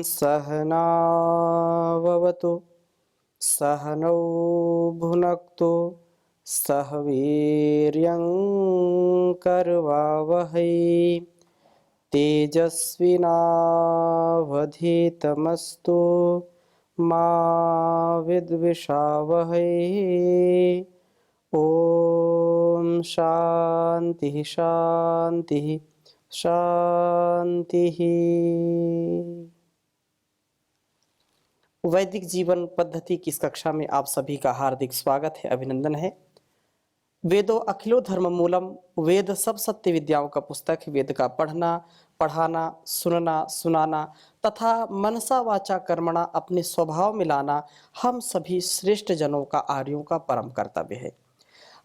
सहनाववतु सहनौ भुनक्तु सह वीर्यं करवावहै तेजस्विनावधीतमस्तु मा विद्विषावहै। ओम शांति शांति शांति। वैदिक जीवन पद्धति की इस कक्षा में आप सभी का हार्दिक स्वागत है, अभिनंदन है। वेदो अखिलो धर्म मूलम, वेद सब सत्य विद्याओं का पुस्तक है। वेद का पढ़ना, पढ़ाना, सुनना, सुनाना तथा मनसा वाचा कर्मणा अपने स्वभाव में लाना हम सभी श्रेष्ठ जनों का, आर्यों का परम कर्तव्य है।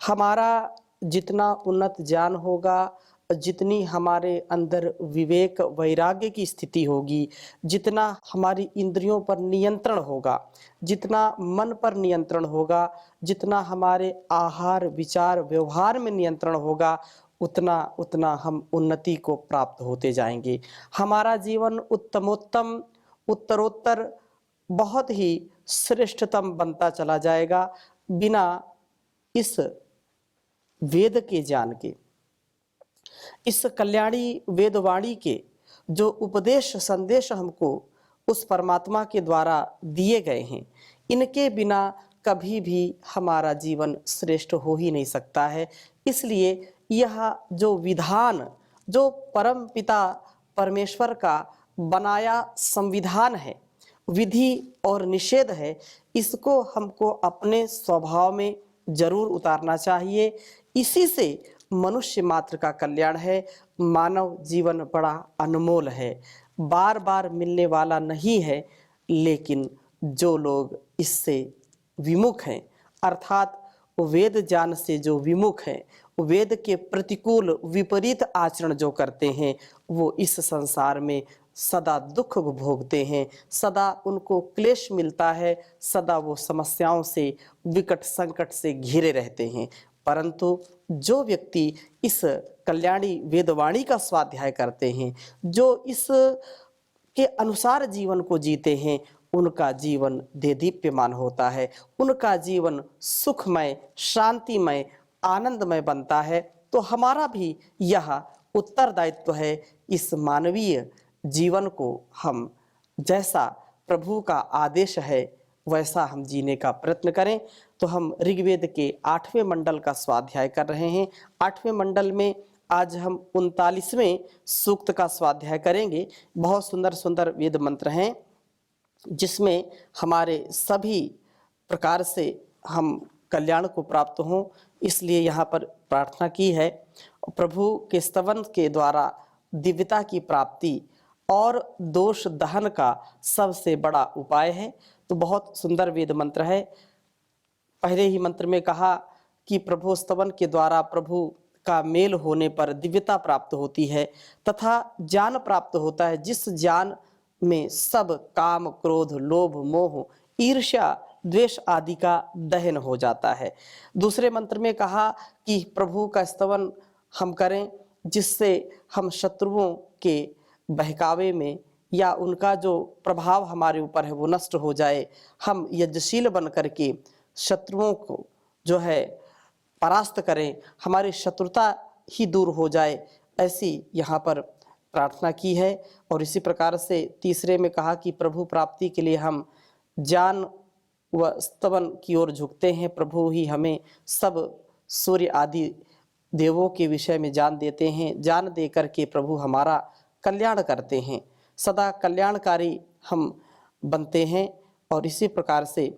हमारा जितना उन्नत ज्ञान होगा, जितनी हमारे अंदर विवेक वैराग्य की स्थिति होगी, जितना हमारी इंद्रियों पर नियंत्रण होगा, जितना मन पर नियंत्रण होगा, जितना हमारे आहार विचार व्यवहार में नियंत्रण होगा, उतना उतना हम उन्नति को प्राप्त होते जाएंगे। हमारा जीवन उत्तमोत्तम, उत्तरोत्तर बहुत ही श्रेष्ठतम बनता चला जाएगा। बिना इस वेद के ज्ञान के, इस कल्याणी वेदवाणी के जो उपदेश संदेश हमको उस परमात्मा के द्वारा दिए गए हैं, इनके बिना कभी भी हमारा जीवन श्रेष्ठ हो ही नहीं सकता है। इसलिए यह जो विधान, जो परम पिता परमेश्वर का बनाया संविधान है, विधि और निषेध है, इसको हमको अपने स्वभाव में जरूर उतारना चाहिए। इसी से मनुष्य मात्र का कल्याण है। मानव जीवन बड़ा अनमोल है, बार बार मिलने वाला नहीं है। लेकिन जो लोग इससे विमुख हैं, अर्थात वेद ज्ञान से जो विमुख हैं, वेद के प्रतिकूल विपरीत आचरण जो करते हैं, वो इस संसार में सदा दुख भोगते हैं, सदा उनको क्लेश मिलता है, सदा वो समस्याओं से, विकट संकट से घिरे रहते हैं। परंतु जो व्यक्ति इस कल्याणी वेदवाणी का स्वाध्याय करते हैं, जो इस के अनुसार जीवन को जीते हैं, उनका जीवन देदीप्यमान होता है, उनका जीवन सुखमय, शांतिमय, आनंदमय बनता है। तो हमारा भी यह उत्तरदायित्व है, इस मानवीय जीवन को हम जैसा प्रभु का आदेश है वैसा हम जीने का प्रयत्न करें। तो हम ऋग्वेद के 8वें मंडल का स्वाध्याय कर रहे हैं। 8वें मंडल में आज हम 39वें सूक्त का स्वाध्याय करेंगे। बहुत सुंदर सुंदर वेद मंत्र हैं, जिसमें हमारे सभी प्रकार से हम कल्याण को प्राप्त हों, इसलिए यहाँ पर प्रार्थना की है। प्रभु के स्तवन के द्वारा दिव्यता की प्राप्ति और दोष दहन का सबसे बड़ा उपाय है। तो बहुत सुंदर वेद मंत्र है। पहले ही मंत्र में कहा कि प्रभु स्तवन के द्वारा प्रभु का मेल होने पर दिव्यता प्राप्त होती है तथा ज्ञान प्राप्त होता है, जिस ज्ञान में सब काम, क्रोध, लोभ, मोह, ईर्ष्या, द्वेष आदि का दहन हो जाता है। दूसरे मंत्र में कहा कि प्रभु का स्तवन हम करें, जिससे हम शत्रुओं के बहकावे में या उनका जो प्रभाव हमारे ऊपर है वो नष्ट हो जाए, हम यज्ञशील बन करके शत्रुओं को जो है परास्त करें, हमारी शत्रुता ही दूर हो जाए, ऐसी यहाँ पर प्रार्थना की है। और इसी प्रकार से तीसरे में कहा कि प्रभु प्राप्ति के लिए हम ज्ञान व स्तवन की ओर झुकते हैं। प्रभु ही हमें सब सूर्य आदि देवों के विषय में ज्ञान देते हैं। ज्ञान दे करके प्रभु हमारा कल्याण करते हैं, सदा कल्याणकारी हम बनते हैं। और इसी प्रकार से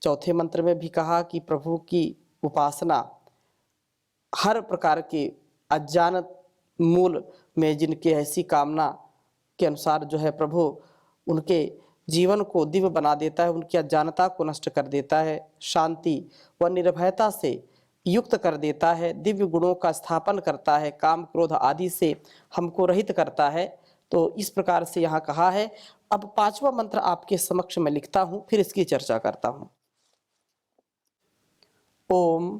चौथे मंत्र में भी कहा कि प्रभु की उपासना हर प्रकार के अज्ञान मूल में जिनके ऐसी कामना के अनुसार जो है प्रभु उनके जीवन को दिव्य बना देता है, उनकी अज्ञानता को नष्ट कर देता है, शांति व निर्भयता से युक्त कर देता है, दिव्य गुणों का स्थापन करता है, काम क्रोध आदि से हमको रहित करता है। तो इस प्रकार से यहाँ कहा है। अब 5वां मंत्र आपके समक्ष में लिखता हूँ, फिर इसकी चर्चा करता हूँ। ओम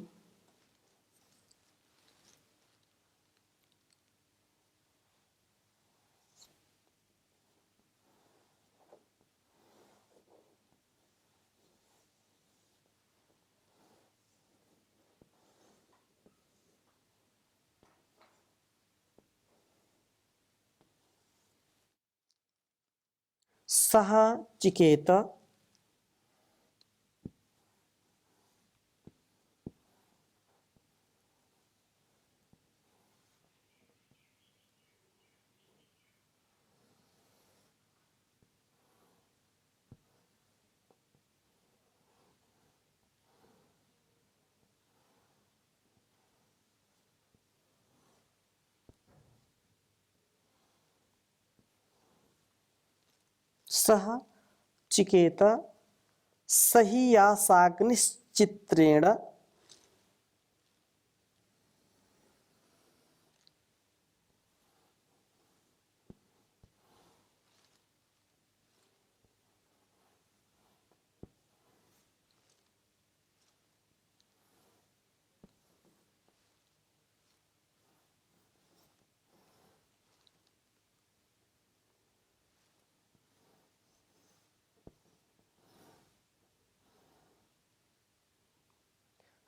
सह चिकेत सह चिकेत सहीयासाग्निश्चित्रेण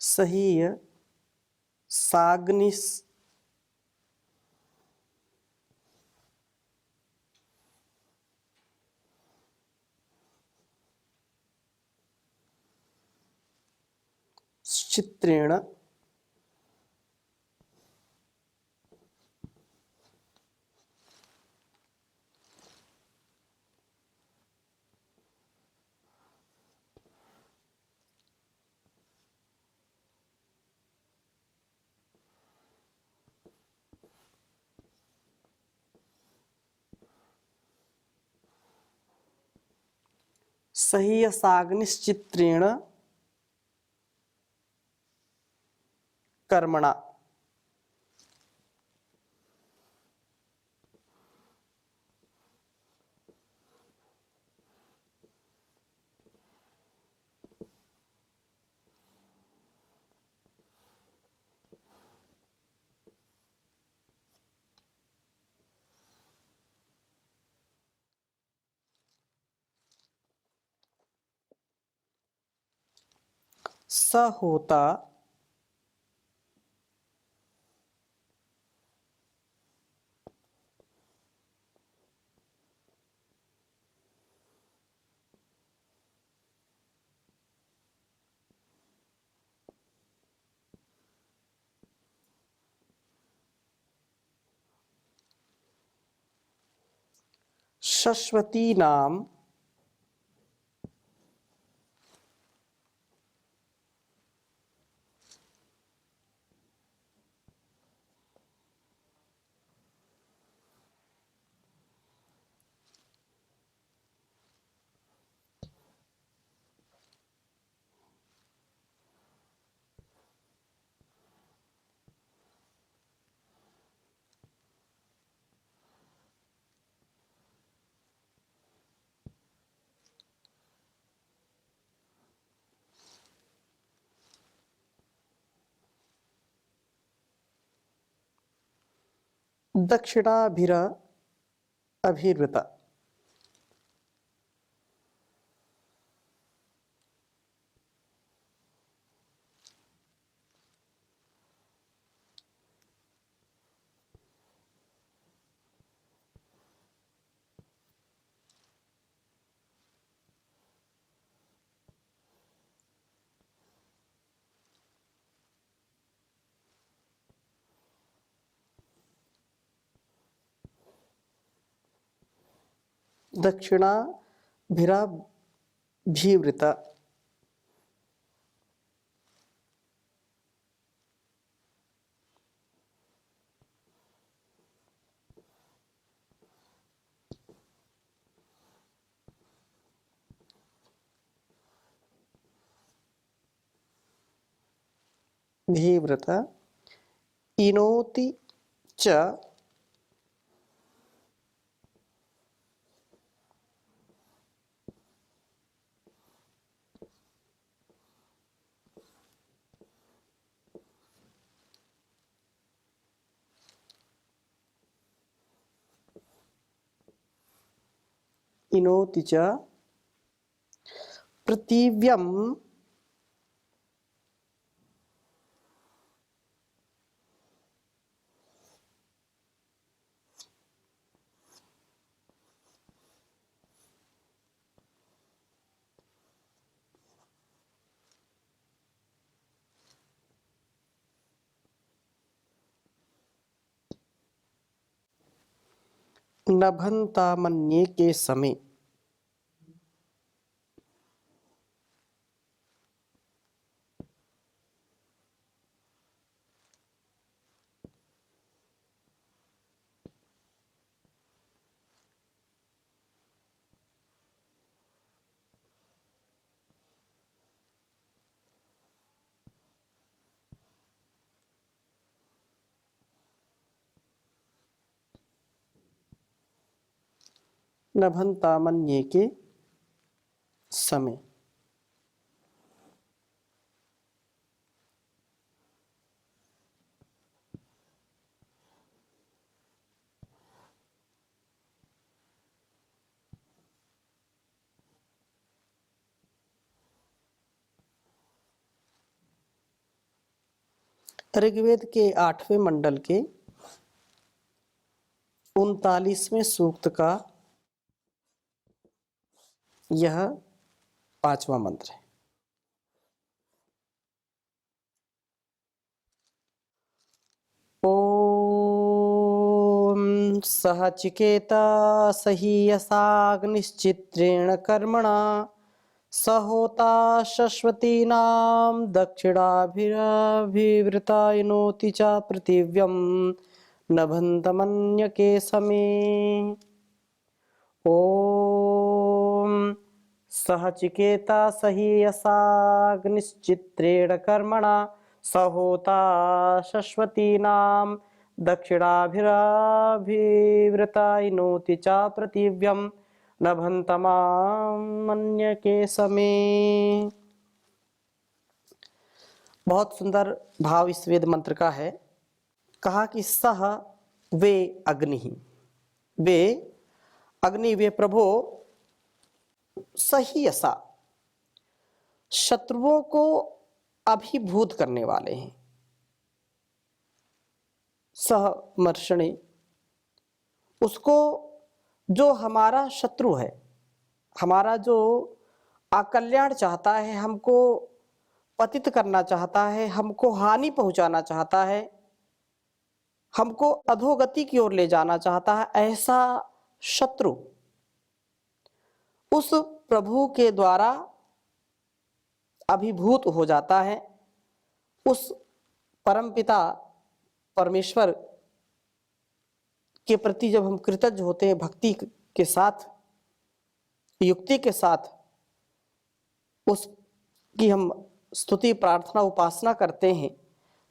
सहीय साग्निश चित्रेण सहीयसाग्निश्चित्रेण कर्मणा स होता शश्वतीनां दक्षिणाभिरभिवृता दक्षिणाभिरभिवृता भिवृता इनोति च इनोति च पृथिव्यं नभंता मन्ये के समय नभंता मन्ये के समय। ऋग्वेद के 8वें मंडल के 39वें सूक्त का यह 5वां मंत्र है। ओम सह चिकेता सहीयसाग्निश्चित्रेण कर्मणा सहोता शश्वतीनां दक्षिणाभिवृतायनोति च पृथिव्यं नभन्तमन्यके समे। ओम सह चिकेता सहीयसाग्निश्चित्रेण कर्मणा सहोता शश्वतीनां दक्षिणाभिवृतायनोति च पृथिव्यं नभन्तमन्यके समे। बहुत सुंदर भाव इस वेद मंत्र का है। कहा कि सह वे अग्नि, वे अग्नि, वे प्रभो सहीयसा, शत्रुओं को अभिभूत करने वाले हैं। सहमर्षणे, उसको जो हमारा शत्रु है, हमारा जो अकल्याण चाहता है, हमको पतित करना चाहता है, हमको हानि पहुंचाना चाहता है, हमको अधोगति की ओर ले जाना चाहता है, ऐसा शत्रु उस प्रभु के द्वारा अभिभूत हो जाता है। उस परमपिता परमेश्वर के प्रति जब हम कृतज्ञ होते हैं, भक्ति के साथ, युक्ति के साथ उसकी हम स्तुति प्रार्थना उपासना करते हैं,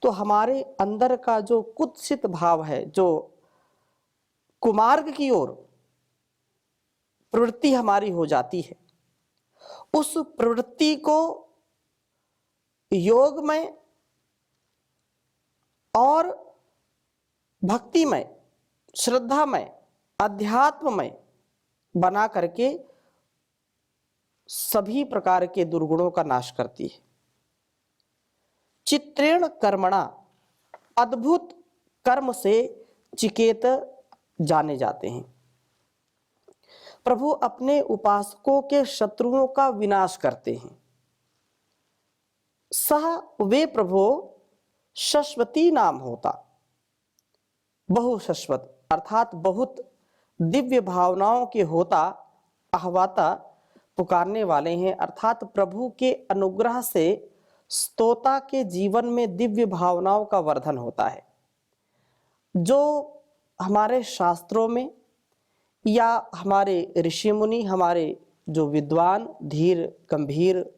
तो हमारे अंदर का जो कुत्सित भाव है, जो कुमार्ग की ओर प्रवृत्ति हमारी हो जाती है, उस प्रवृत्ति को योग में और भक्ति में, श्रद्धा में, अध्यात्म में बना करके सभी प्रकार के दुर्गुणों का नाश करती है। चित्रेण कर्मणा, अद्भुत कर्म से चिकेत जाने जाते हैं। प्रभु अपने उपासकों के शत्रुओं का विनाश करते हैं। सह वे प्रभु शश्वती नाम होता, बहु शश्वत अर्थात बहुत दिव्य भावनाओं के होता, आहवाता पुकारने वाले हैं। अर्थात प्रभु के अनुग्रह से स्तोता के जीवन में दिव्य भावनाओं का वर्धन होता है। जो हमारे शास्त्रों में या हमारे ऋषि मुनि, हमारे जो विद्वान धीर गंभीर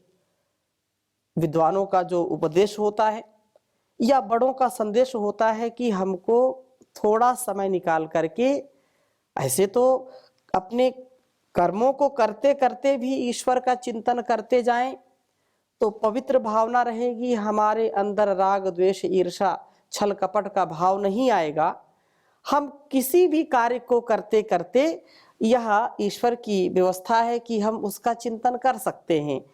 विद्वानों का जो उपदेश होता है या बड़ों का संदेश होता है कि हमको थोड़ा समय निकाल करके, ऐसे तो अपने कर्मों को करते करते भी ईश्वर का चिंतन करते जाएं तो पवित्र भावना रहेगी, हमारे अंदर राग द्वेष ईर्षा छल कपट का भाव नहीं आएगा। हम किसी भी कार्य को करते करते यह ईश्वर की व्यवस्था है कि हम उसका चिंतन कर सकते हैं,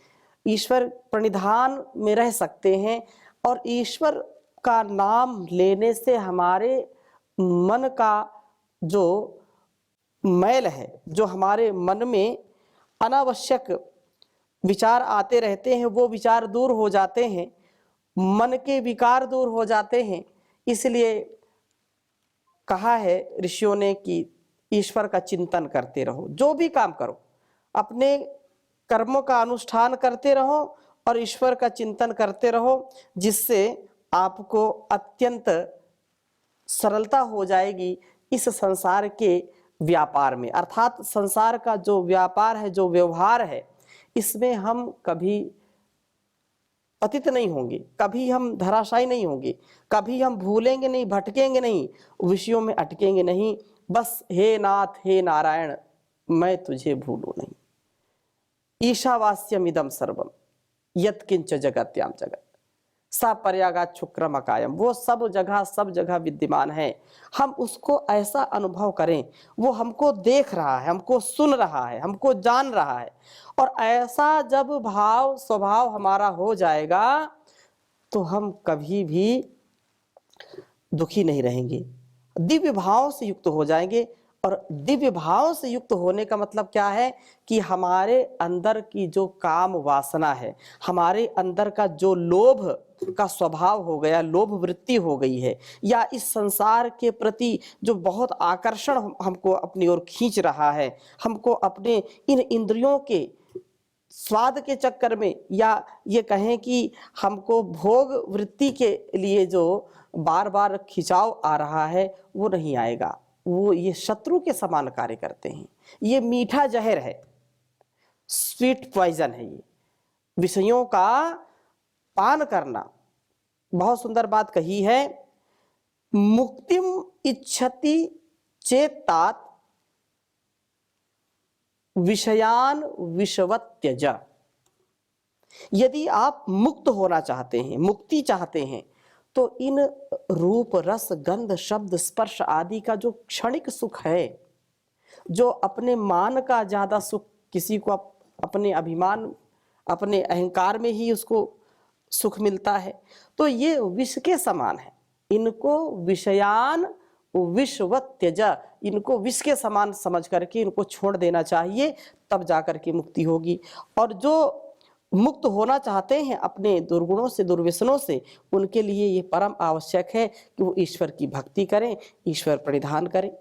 ईश्वर प्रणिधान में रह सकते हैं, और ईश्वर का नाम लेने से हमारे मन का जो मैल है, जो हमारे मन में अनावश्यक विचार आते रहते हैं, वो विचार दूर हो जाते हैं, मन के विकार दूर हो जाते हैं। इसलिए कहा है ऋषियों ने कि ईश्वर का चिंतन करते रहो। जो भी काम करो अपने कर्मों का अनुष्ठान करते रहो और ईश्वर का चिंतन करते रहो, जिससे आपको अत्यंत सरलता हो जाएगी इस संसार के व्यापार में। अर्थात संसार का जो व्यापार है, जो व्यवहार है, इसमें हम कभी पतित नहीं होंगे, कभी हम धराशायी नहीं होंगे, कभी हम भूलेंगे नहीं, भटकेंगे नहीं, विषयों में अटकेंगे नहीं। बस हे नाथ हे नारायण मैं तुझे भूलूं नहीं। ईशावास्यम इदम सर्वम यत्किंच जगत्याम जगत सपर्यागात् शुक्रम अकायम। वो सब जगह विद्यमान है। हम उसको ऐसा अनुभव करें, वो हमको देख रहा है, हमको सुन रहा है, हमको जान रहा है। और ऐसा जब भाव स्वभाव हमारा हो जाएगा तो हम कभी भी दुखी नहीं रहेंगे, दिव्य भाव से युक्त हो जाएंगे। और दिव्य भाव से युक्त होने का मतलब क्या है कि हमारे अंदर की जो काम वासना है, हमारे अंदर का जो लोभ का स्वभाव हो गया, लोभ वृत्ति हो गई है, या इस संसार के प्रति जो बहुत आकर्षण हमको अपनी ओर खींच रहा है, हमको अपने इन इंद्रियों के स्वाद के चक्कर में, या ये कहें कि हमको भोग वृत्ति के लिए जो बार बार खिंचाव आ रहा है, वो नहीं आएगा। वो ये शत्रु के समान कार्य करते हैं। ये मीठा जहर है, स्वीट पॉइजन है। ये विषयों का पान करना, बहुत सुंदर बात कही है, मुक्तिम इच्छति चेतात विषयान विषवत् त्यज। यदि आप मुक्त होना चाहते हैं, मुक्ति चाहते हैं, तो इन रूप रस गंध शब्द स्पर्श आदि का जो क्षणिक सुख है, जो अपने मान का ज्यादा सुख, किसी को अपने अभिमान अपने अहंकार में ही उसको सुख मिलता है, तो ये विष के समान है। इनको विषयान विषवत् त्यज, इनको विष के समान समझ करके इनको छोड़ देना चाहिए, तब जाकर के मुक्ति होगी। और जो मुक्त होना चाहते हैं अपने दुर्गुणों से, दुर्व्यसनों से, उनके लिए ये परम आवश्यक है कि वो ईश्वर की भक्ति करें, ईश्वर प्रणिधान करें।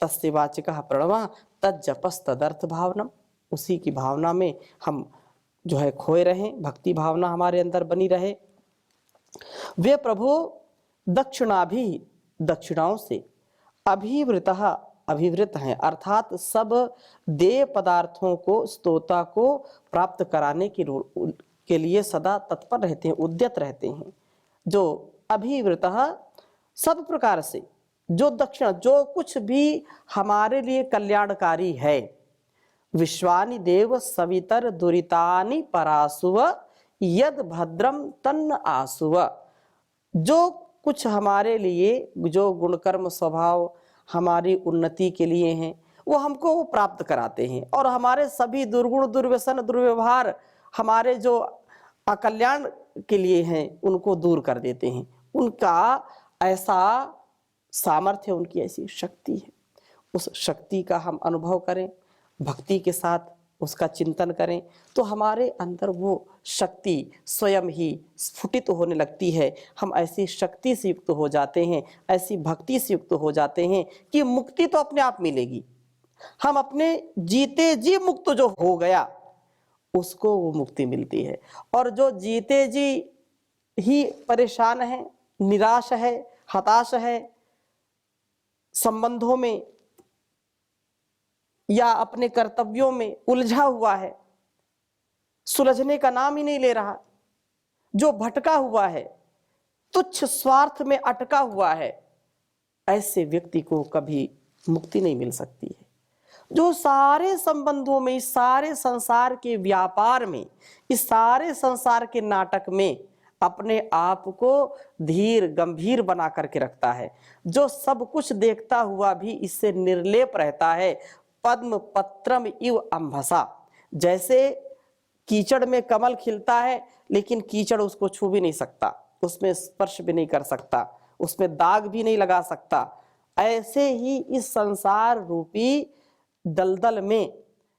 तस्य वाचिकः प्रणवः तज्जपस् तदर्थ भावनम। उसी की भावना में हम जो है खोए रहें, भक्ति भावना हमारे अंदर बनी रहे। वे प्रभु दक्षिणाओं से अभिवृत हैं, अर्थात सब देय पदार्थों को स्तोता को प्राप्त कराने के लिए सदा तत्पर रहते हैं, उद्यत रहते हैं। जो अभिवृत सब प्रकार से, जो दक्षिण, जो कुछ भी हमारे लिए कल्याणकारी है। विश्वानि देव सवितर दुरितानि परासुव यद भद्रम तन्न आसुव। जो कुछ हमारे लिए, जो गुणकर्म स्वभाव हमारी उन्नति के लिए हैं, वो हमको वो प्राप्त कराते हैं। और हमारे सभी दुर्गुण, दुर्व्यसन, दुर्व्यवहार हमारे जो अकल्याण के लिए हैं, उनको दूर कर देते हैं। उनका ऐसा सामर्थ्य, उनकी ऐसी शक्ति है। उस शक्ति का हम अनुभव करें, भक्ति के साथ उसका चिंतन करें, तो हमारे अंदर वो शक्ति स्वयं ही स्फुटित होने लगती है। हम ऐसी शक्ति से युक्त हो जाते हैं, ऐसी भक्ति से युक्त हो जाते हैं कि मुक्ति तो अपने आप मिलेगी। हम अपने जीते जी मुक्त जो हो गया, उसको वो मुक्ति मिलती है। और जो जीते जी ही परेशान है, निराश है, हताश है, संबंधों में या अपने कर्तव्यों में उलझा हुआ है, सुलझने का नाम ही नहीं ले रहा, जो भटका हुआ है, तुच्छ स्वार्थ में अटका हुआ है, ऐसे व्यक्ति को कभी मुक्ति नहीं मिल सकती है। जो सारे संबंधों में, इस सारे संसार के व्यापार में, इस सारे संसार के नाटक में अपने आप को धीर गंभीर बना करके रखता है, जो सब कुछ देखता हुआ भी इससे निर्लेप रहता है। पद्म पत्रम इव अंभसा, जैसे कीचड़ में कमल खिलता है, लेकिन कीचड़ उसको छू भी नहीं सकता, उसमें स्पर्श भी नहीं कर सकता, उसमें दाग भी नहीं लगा सकता। ऐसे ही इस संसार रूपी दलदल में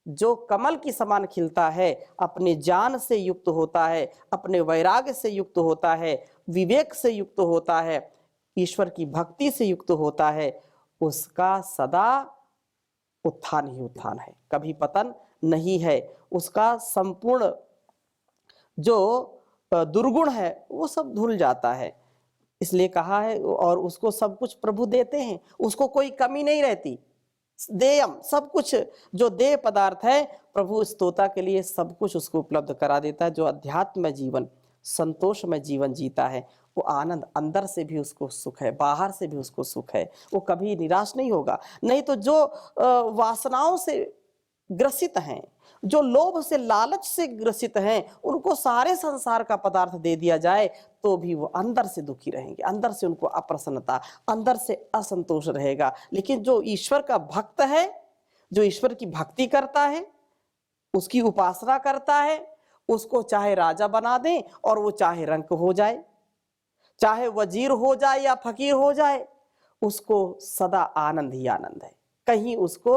जो कमल की समान खिलता है, अपने ज्ञान से युक्त होता है, अपने वैराग्य से युक्त होता है, विवेक से युक्त होता है, ईश्वर की भक्ति से युक्त होता है, उसका सदा उत्थान ही उत्थान है, कभी पतन नहीं है। उसका संपूर्ण जो दुर्गुण है वो सब धुल जाता है। इसलिए कहा है, और उसको सब कुछ प्रभु देते हैं, उसको कोई कमी नहीं रहती। देयम, सब कुछ जो देय पदार्थ है प्रभु इस तोता के लिए सब कुछ उसको उपलब्ध करा देता है। जो अध्यात्म में जीवन, संतोष में जीवन जीता है, वो आनंद अंदर से भी उसको सुख है, बाहर से भी उसको सुख है, वो कभी निराश नहीं होगा। नहीं तो जो वासनाओं से ग्रसित हैं, जो लोभ से लालच से ग्रसित हैं, उनको सारे संसार का पदार्थ दे दिया जाए तो भी वो अंदर से दुखी रहेंगे, अंदर से उनको अप्रसन्नता, अंदर से असंतोष रहेगा। लेकिन जो ईश्वर का भक्त है, जो ईश्वर की भक्ति करता है, उसकी उपासना करता है, उसको चाहे राजा बना दें और वो चाहे रंक हो जाए, चाहे वजीर हो जाए या फकीर हो जाए, उसको सदा आनंद ही आनंद है। कहीं उसको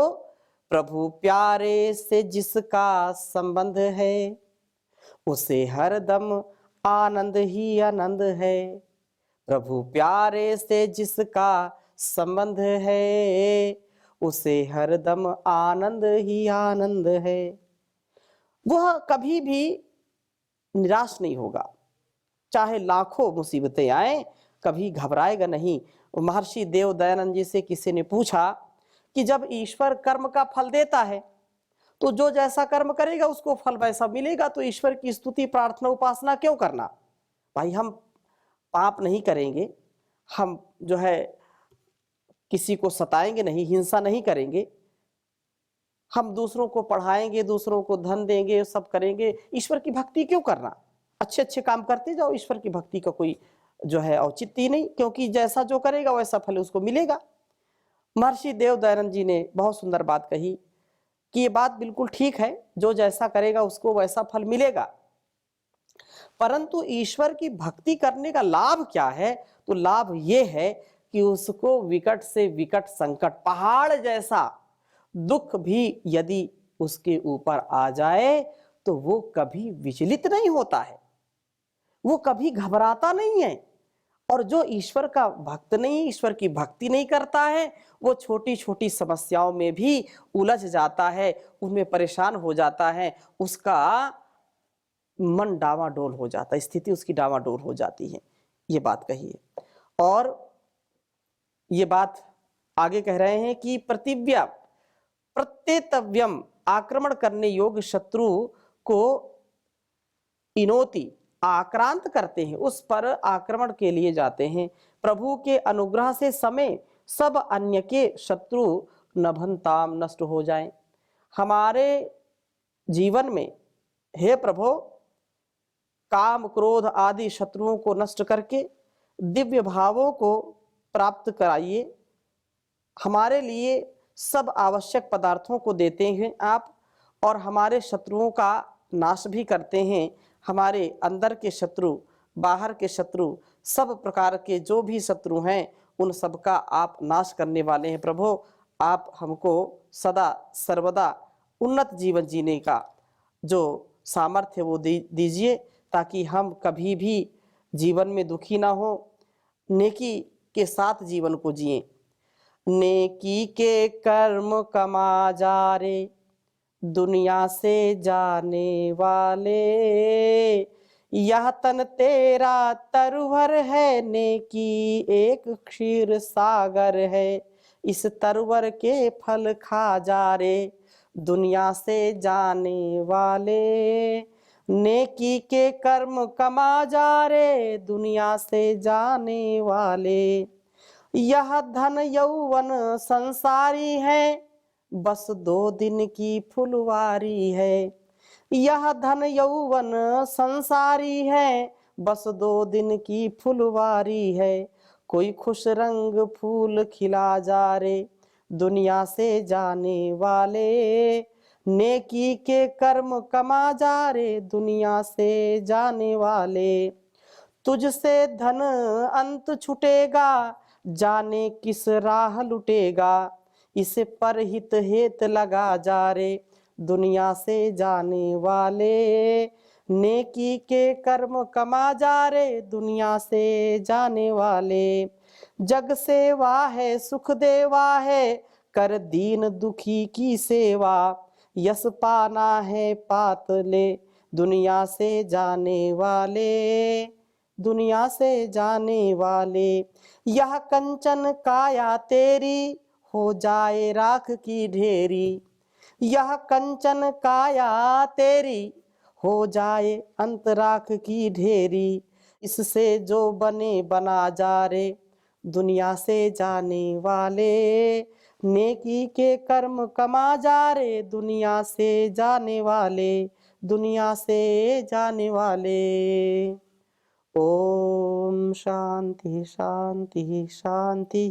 प्रभु प्यारे से जिसका संबंध है, उसे हरदम आनंद ही आनंद है। प्रभु प्यारे से जिसका संबंध है, उसे हरदम आनंद ही आनंद है। वह कभी भी निराश नहीं होगा, चाहे लाखों मुसीबतें आए, कभी घबराएगा नहीं। महर्षि देव दयानंद जी से किसी ने पूछा कि जब ईश्वर कर्म का फल देता है तो जो जैसा कर्म करेगा उसको फल वैसा मिलेगा, तो ईश्वर की स्तुति प्रार्थना उपासना क्यों करना? भाई हम पाप नहीं करेंगे, हम जो है किसी को सताएंगे नहीं, हिंसा नहीं करेंगे, हम दूसरों को पढ़ाएंगे, दूसरों को धन देंगे, सब करेंगे, ईश्वर की भक्ति क्यों करना? अच्छे अच्छे काम करते जाओ, ईश्वर की भक्ति का कोई जो है औचित्य ही नहीं, क्योंकि जैसा जो करेगा वैसा फल उसको मिलेगा। महर्षि देव दयानंद जी ने बहुत सुंदर बात कही कि ये बात बिल्कुल ठीक है, जो जैसा करेगा उसको वैसा फल मिलेगा, परंतु ईश्वर की भक्ति करने का लाभ क्या है? तो लाभ ये है कि उसको विकट से विकट संकट, पहाड़ जैसा दुख भी यदि उसके ऊपर आ जाए तो वो कभी विचलित नहीं होता है, वो कभी घबराता नहीं है। और जो ईश्वर का भक्त नहीं, ईश्वर की भक्ति नहीं करता है, वो छोटी छोटी समस्याओं में भी उलझ जाता है, उनमें परेशान हो जाता है, उसका मन डावाडोल हो जाता है, स्थिति उसकी डावाडोल हो जाती है। ये बात कही है। और ये बात आगे कह रहे हैं कि प्रतिव्या प्रत्येतव्यम, आक्रमण करने योग्य शत्रु को इनोति, आक्रांत करते हैं, उस पर आक्रमण के लिए जाते हैं। प्रभु के अनुग्रह से समय सब अन्य के शत्रु नभनताम, नष्ट हो जाएं। हमारे जीवन में हे प्रभु काम क्रोध आदि शत्रुओं को नष्ट करके दिव्य भावों को प्राप्त कराइए। हमारे लिए सब आवश्यक पदार्थों को देते हैं आप, और हमारे शत्रुओं का नाश भी करते हैं। हमारे अंदर के शत्रु, बाहर के शत्रु, सब प्रकार के जो भी शत्रु हैं उन सब का आप नाश करने वाले हैं। प्रभु आप हमको सदा सर्वदा उन्नत जीवन जीने का जो सामर्थ्य वो दीजिए, ताकि हम कभी भी जीवन में दुखी ना हो, नेकी के साथ जीवन को जिए। नेकी के कर्म कमा जा रे, दुनिया से जाने वाले, यह तन तेरा तरवर है, नेकी एक क्षीर सागर है, इस तरवर के फल खा जा रे, दुनिया से जाने वाले। नेकी के कर्म कमा जा रे, दुनिया से जाने वाले, यह धन यौवन संसारी है, बस 2 दिन की फुलवारी है। यह धन यौवन संसारी है, बस 2 दिन की फुलवारी है, कोई खुश रंग फूल खिला जा रे, दुनिया से जाने वाले। नेकी के कर्म कमा जा रे, दुनिया से जाने वाले। तुझसे धन अंत छुटेगा, जाने किस राह लुटेगा, इसे पर हित हेत लगा जा रे, दुनिया से जाने वाले। नेकी के कर्म कमा जा रे, दुनिया से जाने वाले। जग सेवा है सुख देवा है, कर दीन दुखी की सेवा, यश पाना है पात ले, दुनिया से जाने वाले, दुनिया से जाने वाले। यह कंचन काया तेरी, हो जाए राख की ढेरी, यह कंचन काया तेरी, हो जाए अंत राख की ढेरी। इससे जो बने बना जा रे, दुनिया से जाने वाले, नेकी के कर्म कमा जा रे, दुनिया से जाने वाले, दुनिया से जाने वाले। ओम शांति शांति शांति।